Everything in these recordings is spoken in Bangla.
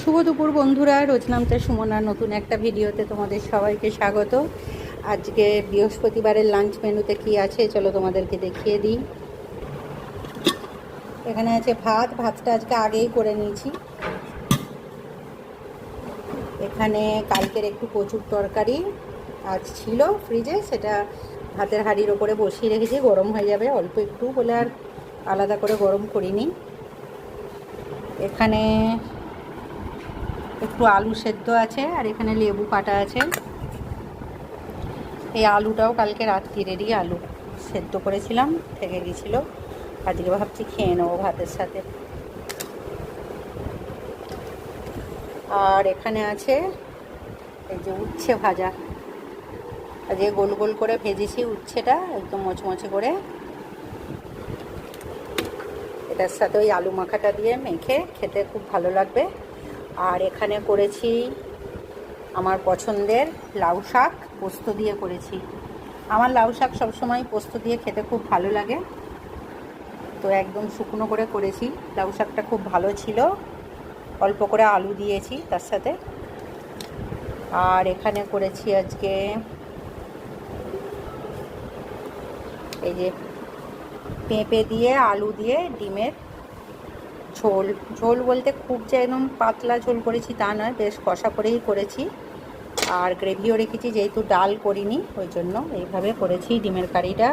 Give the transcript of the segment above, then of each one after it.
শুভ দুপুর বন্ধুরা, রোজনামতে সুমনার নতুন একটা ভিডিওতে তোমাদের সবাইকে স্বাগত। আজকে বৃহস্পতিবারের লাঞ্চ মেনুতে কি আছে চলো তোমাদেরকে দেখিয়ে দিই। এখানে আছে ভাতটা আজকে আগেই করে নিয়েছি। এখানে কালকের একটু কচুর তরকারি আজ ছিল ফ্রিজে, সেটা ভাতের হাঁড়ির ওপরে বসিয়ে রেখেছি, গরম হয়ে যাবে অল্প একটু বলে আর আলাদা করে গরম করিনি। এখানে একটু আলু সেদ্ধ আছে আর এখানে লেবু কাটা আছে। এই আলুটাও কালকে রাত্রিরেরই আলু সেদ্ধ করেছিলাম, থেকে গেছিলো, আজকে ভাবছি খেয়ে নেবো ভাতের সাথে। আর এখানে আছে এই যে উচ্ছে ভাজা, আজকে গোল গোল করে ভেজেছি উচ্ছেটা একদম মচমচে করে, এটার সাথে ওই আলু মাখাটা দিয়ে মেখে খেতে খুব ভালো লাগবে। আর এখানে করেছি আমার পছন্দের লাউ শাক, পোস্ত দিয়ে করেছি। আমার লাউ শাক সবসময় পোস্ত দিয়ে খেতে খুব ভালো লাগে, তো একদম শুকনো করে করেছি। লাউ শাকটা খুব ভালো ছিল, অল্প করে আলু দিয়েছি তার সাথে। আর এখানে করেছি আজকে এই যে পেঁপে দিয়ে আলু দিয়ে ডিমের ঝোল। ঝোল বলতে খুব যে একদম পাতলা ঝোল করেছি তা নয়, বেশ কষা করেই করেছি। আর গ্রেভিও রেখেছি, যেহেতু ডাল করিনি ওই জন্য এইভাবে করেছি ডিমের কারিটা।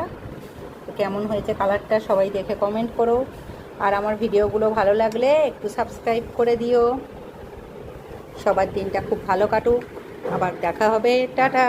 কেমন হয়েছে কালারটা সবাই দেখে কমেন্ট করো। আর আমার ভিডিওগুলো ভালো লাগলে একটু সাবস্ক্রাইব করে দিও। সবার দিনটা খুব ভালো কাটুক, আবার দেখা হবে, টাটা।